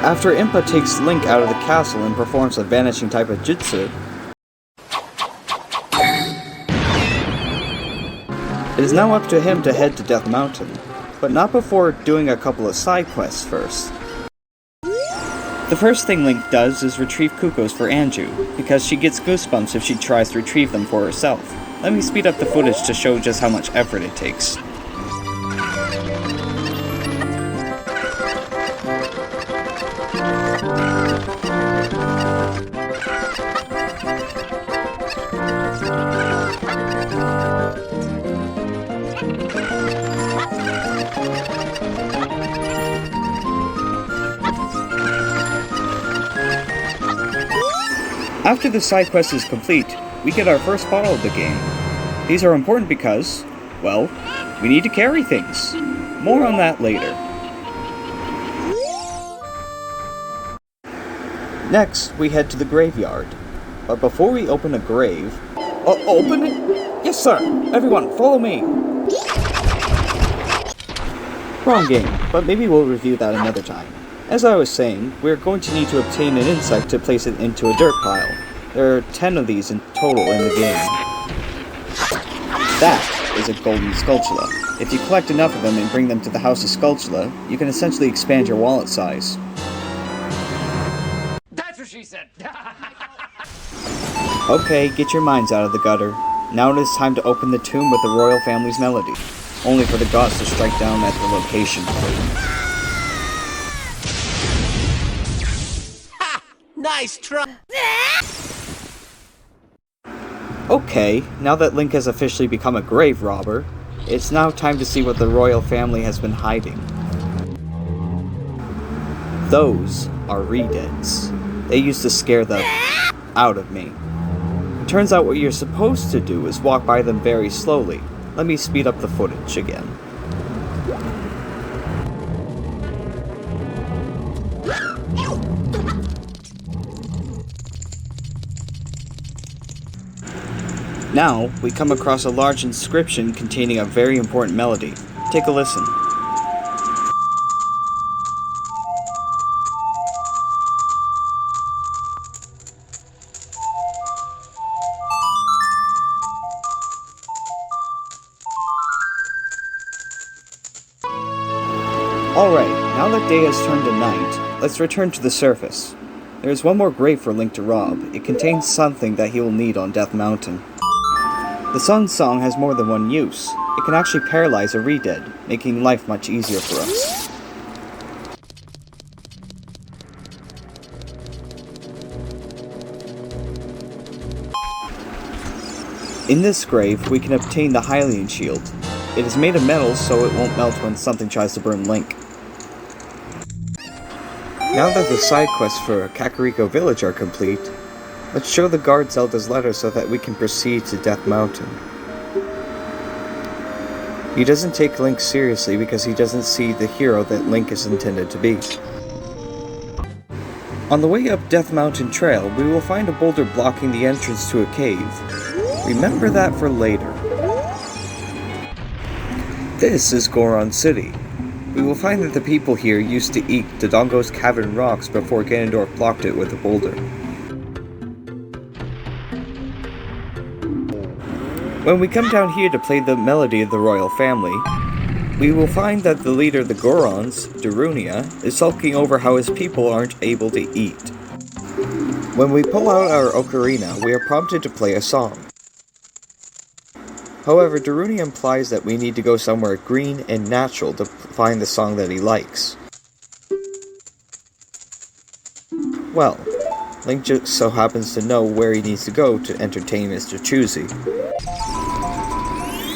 After Impa takes Link out of the castle and performs a vanishing type of jutsu, it is now up to him to head to Death Mountain, but not before doing a couple of side quests first. The first thing Link does is retrieve Kukos for Anju, because she gets goosebumps if she tries to retrieve them for herself. Let me speed up the footage to show just how much effort it takes. After the side quest is complete, we get our first bottle of the game. These are important because, well, we need to carry things. More on that later. Next, we head to the graveyard. But before we open a grave... open it? Yes, sir! Everyone, follow me! Wrong game, but maybe we'll review that another time. As I was saying, we're going to need to obtain an insect to place it into a dirt pile. There are 10 of these in total in the game. That is a golden Skulltula. If you collect enough of them and bring them to the House of Skulltula, you can essentially expand your wallet size. That's what she said! Okay, get your minds out of the gutter. Now it is time to open the tomb with the royal family's melody. Only for the gods to strike down at the location. Nice try! Okay, now that Link has officially become a grave robber, it's now time to see what the royal family has been hiding. Those are re-deads. They used to scare the out of me. Turns out what you're supposed to do is walk by them very slowly. Let me speed up the footage again. Now, we come across a large inscription containing a very important melody. Take a listen. Alright, now that day has turned to night, let's return to the surface. There is one more grave for Link to rob. It contains something that he will need on Death Mountain. The Sun Song has more than one use. It can actually paralyze a re-dead, making life much easier for us. In this grave, we can obtain the Hylian Shield. It is made of metal so it won't melt when something tries to burn Link. Now that the side quests for Kakariko Village are complete, let's show the guard Zelda's letter so that we can proceed to Death Mountain. He doesn't take Link seriously because he doesn't see the hero that Link is intended to be. On the way up Death Mountain Trail, we will find a boulder blocking the entrance to a cave. Remember that for later. This is Goron City. We will find that the people here used to eat Dodongo's Cavern rocks before Ganondorf blocked it with a boulder. When we come down here to play the melody of the royal family, we will find that the leader of the Gorons, Darunia, is sulking over how his people aren't able to eat. When we pull out our ocarina, we are prompted to play a song. However, Darunia implies that we need to go somewhere green and natural to find the song that he likes. Well, Link just so happens to know where he needs to go to entertain Mr. Choosy.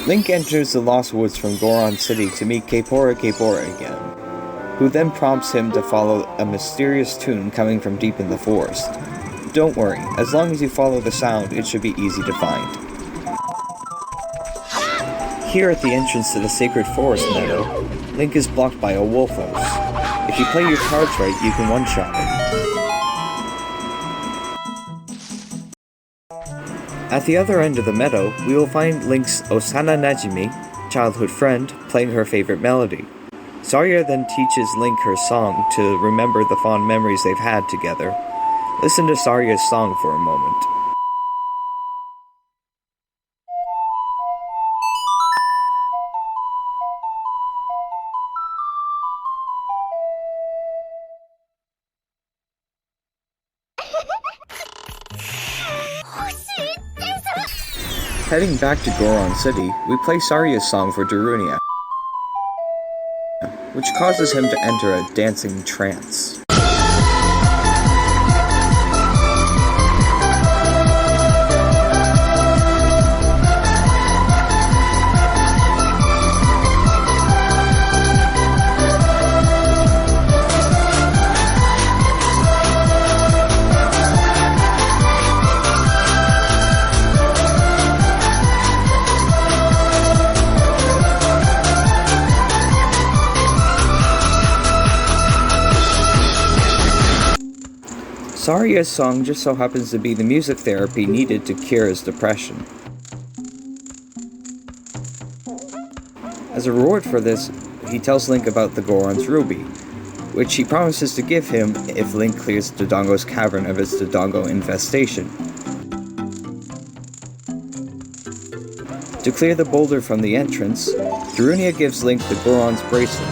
Link enters the Lost Woods from Goron City to meet Kaepora again, who then prompts him to follow a mysterious tune coming from deep in the forest. Don't worry, as long as you follow the sound, it should be easy to find. Here at the entrance to the Sacred Forest Meadow, Link is blocked by a Wolfos. If you play your cards right, you can one-shot it. At the other end of the meadow, we will find Link's Osana Najimi, childhood friend, playing her favorite melody. Zarya then teaches Link her song to remember the fond memories they've had together. Listen to Zarya's song for a moment. Heading back to Goron City, we play Zarya's song for Darunia, which causes him to enter a dancing trance. Zarya's song just so happens to be the music therapy needed to cure his depression. As a reward for this, he tells Link about the Goron'S Ruby, which he promises to give him if Link clears Dodongo's cavern of its Dodongo infestation. To clear the boulder from the entrance, Darunia gives Link the Goron's bracelet,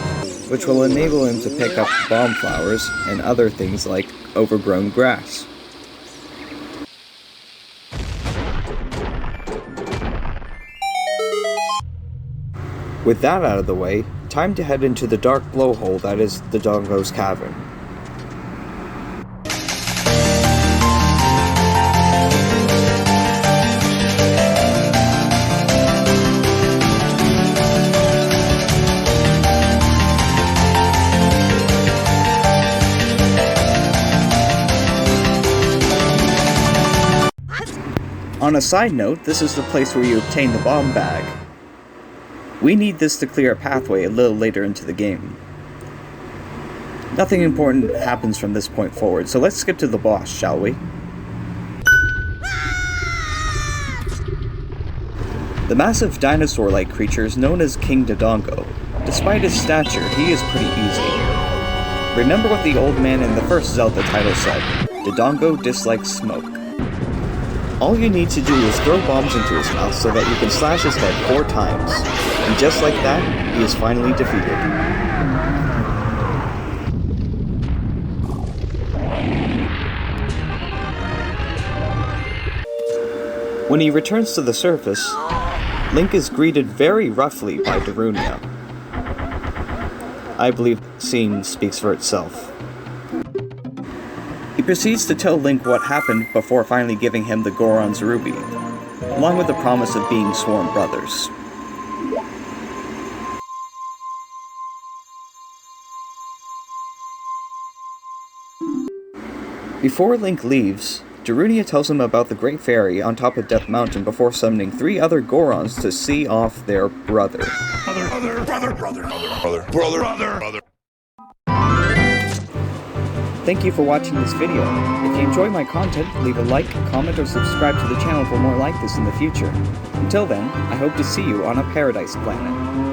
which will enable him to pick up bomb flowers and other things like overgrown grass. With that out of the way, time to head into the dark blowhole that is Dodongo's Cavern. On a side note, this is the place where you obtain the bomb bag. We need this to clear a pathway a little later into the game. Nothing important happens from this point forward, so let's skip to the boss, shall we? The massive dinosaur-like creature is known as King Dodongo. Despite his stature, he is pretty easy. Remember what the old man in the first Zelda title said, Dodongo dislikes smoke. All you need to do is throw bombs into his mouth so that you can slash his head 4 times. And just like that, he is finally defeated. When he returns to the surface, Link is greeted very roughly by Darunia. I believe the scene speaks for itself. He proceeds to tell Link what happened before finally giving him the Goron'S Ruby, along with the promise of being sworn brothers. Before Link leaves, Darunia tells him about the Great Fairy on top of Death Mountain before summoning 3 other Gorons to see off their brother. Brother. Thank you for watching this video. If you enjoy my content, leave a like, comment, or subscribe to the channel for more like this in the future. Until then, I hope to see you on a paradise planet.